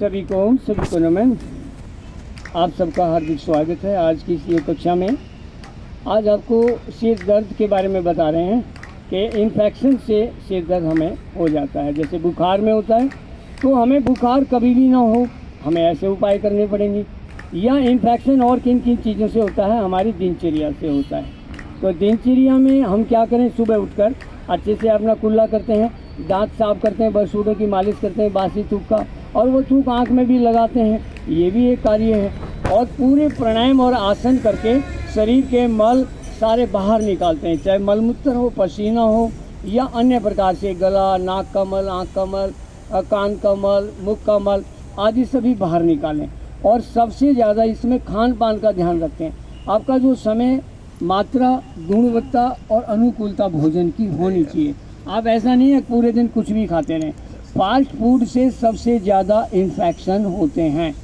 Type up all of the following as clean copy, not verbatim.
सभी को नमन। आप सबका हार्दिक स्वागत है आज की इस कक्षा में। आज आपको सिर दर्द के बारे में बता रहे हैं कि इन्फेक्शन से सिर दर्द हमें हो जाता है। जैसे बुखार में होता है तो हमें बुखार कभी भी ना हो, हमें ऐसे उपाय करने पड़ेंगे। या इन्फेक्शन और किन किन चीज़ों से होता है, हमारी दिनचर्या से होता है। तो दिनचर्या में हम क्या करें, सुबह उठकर अच्छे से अपना कुल्ला करते हैं, दांत साफ करते हैं, बरसूडों की मालिश करते हैं बासी थूक का, और वो थूक आँख में भी लगाते हैं, ये भी एक कार्य है। और पूरे प्राणायाम और आसन करके शरीर के मल सारे बाहर निकालते हैं, चाहे मलमूत्र हो, पसीना हो या अन्य प्रकार से गला, नाक का मल, आँख का मल, कान का मल, मुख का मल आदि सभी बाहर निकालें। और सबसे ज़्यादा इसमें खान पान का ध्यान रखें। आपका जो समय, मात्रा, गुणवत्ता और अनुकूलता भोजन की होनी चाहिए। आप ऐसा नहीं है पूरे दिन कुछ भी खाते रहें। फास्ट फूड से सबसे ज़्यादा इन्फेक्शन होते हैं।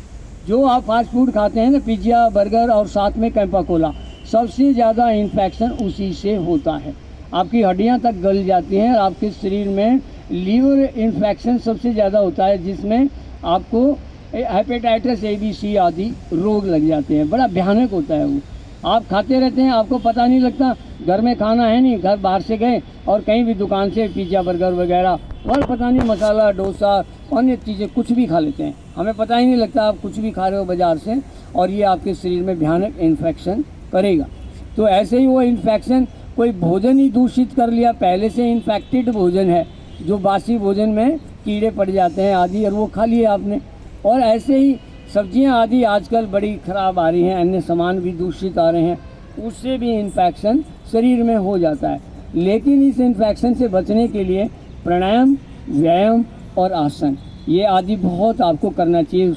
जो आप फास्ट फूड खाते हैं ना, पिज्ज़ा, बर्गर और साथ में कैंपा कोला, सबसे ज़्यादा इन्फेक्शन उसी से होता है। आपकी हड्डियां तक गल जाती हैं और आपके शरीर में लीवर इन्फेक्शन सबसे ज़्यादा होता है, जिसमें आपको हेपेटाइटिस ABC आदि रोग लग जाते हैं। बड़ा भयानक होता है वो। आप खाते रहते हैं, आपको पता नहीं लगता। घर में खाना है नहीं, घर बाहर से गए और कहीं भी दुकान से पिज़्ज़ा, बर्गर वगैरह और पता नहीं मसाला, डोसा, अन्य चीज़ें कुछ भी खा लेते हैं, हमें पता ही नहीं लगता आप कुछ भी खा रहे हो बाज़ार से, और ये आपके शरीर में भयानक इन्फेक्शन करेगा। तो ऐसे ही वो इन्फेक्शन, कोई भोजन ही दूषित कर लिया, पहले से इन्फेक्टेड भोजन है, जो बासी भोजन में कीड़े पड़ जाते हैं आदि, और वो खा लिए आपने। और ऐसे ही सब्जियां आदि आजकल बड़ी ख़राब आ रही हैं, अन्य सामान भी दूषित आ रहे हैं, उससे भी इन्फेक्शन शरीर में हो जाता है। लेकिन इस इन्फेक्शन से बचने के लिए प्राणायाम, व्यायाम और आसन ये आदि बहुत आपको करना चाहिए।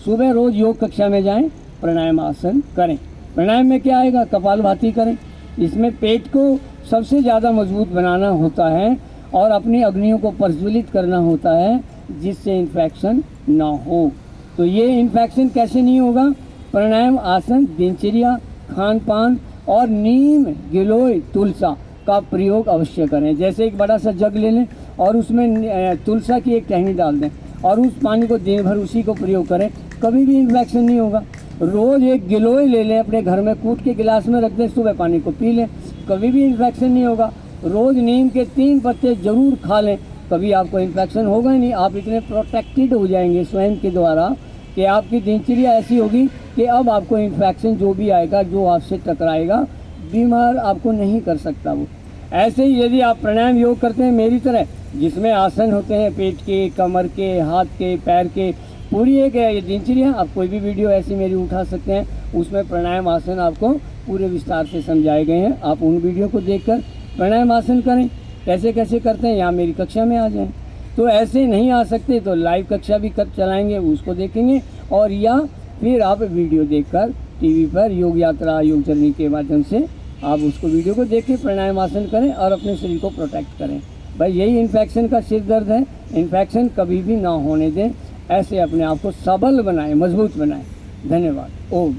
सुबह रोज़ योग कक्षा में जाएं, प्राणायाम आसन करें। प्राणायाम में क्या आएगा, कपालभाति करें। इसमें पेट को सबसे ज़्यादा मजबूत बनाना होता है और अपनी अग्नियों को प्रज्वलित करना होता है, जिससे इन्फेक्शन ना हो। तो ये इन्फेक्शन कैसे नहीं होगा, प्राणायाम, आसन, दिनचर्या, खान पान और नीम, गिलोय, तुलसा का प्रयोग अवश्य करें। जैसे एक बड़ा सा जग ले लें और उसमें तुलसा की एक टहनी डाल दें और उस पानी को दिन भर उसी को प्रयोग करें, कभी भी इन्फेक्शन नहीं होगा। रोज़ एक गिलोय ले लें, अपने घर में कूट के गिलास में रख दें, सुबह पानी को पी लें, कभी भी इन्फेक्शन नहीं होगा। रोज़ नीम के 3 पत्ते ज़रूर खा लें, कभी आपको इन्फेक्शन होगा ही नहीं। आप इतने प्रोटेक्टेड हो जाएंगे स्वयं के द्वारा कि आपकी दिनचर्या ऐसी होगी कि अब आपको इन्फेक्शन जो भी आएगा, जो आपसे टकराएगा, बीमार आपको नहीं कर सकता वो। ऐसे ही यदि आप प्राणायाम योग करते हैं मेरी तरह, जिसमें आसन होते हैं पेट के, कमर के, हाथ के, पैर के, पूरी एक दिनचर्या, आप कोई भी वीडियो ऐसी मेरी उठा सकते हैं, उसमें प्राणायाम आसन आपको पूरे विस्तार से समझाए गए हैं। आप उन वीडियो को देखकर प्राणायाम आसन करें, कैसे कैसे करते हैं, या मेरी कक्षा में आ जाएं। तो ऐसे नहीं आ सकते तो लाइव कक्षा भी कर चलाएंगे, उसको देखेंगे, और या फिर आप वीडियो देखकर टीवी पर योग यात्रा, योग जर्नी के माध्यम से आप उसको वीडियो को देख के प्राणायाम आसन करें और अपने शरीर को प्रोटेक्ट करें। भाई यही इन्फेक्शन का सिर दर्द है। इन्फेक्शन कभी भी ना होने दें, ऐसे अपने आप को सबल बनाएं, मजबूत बनाएं। धन्यवाद। ओम।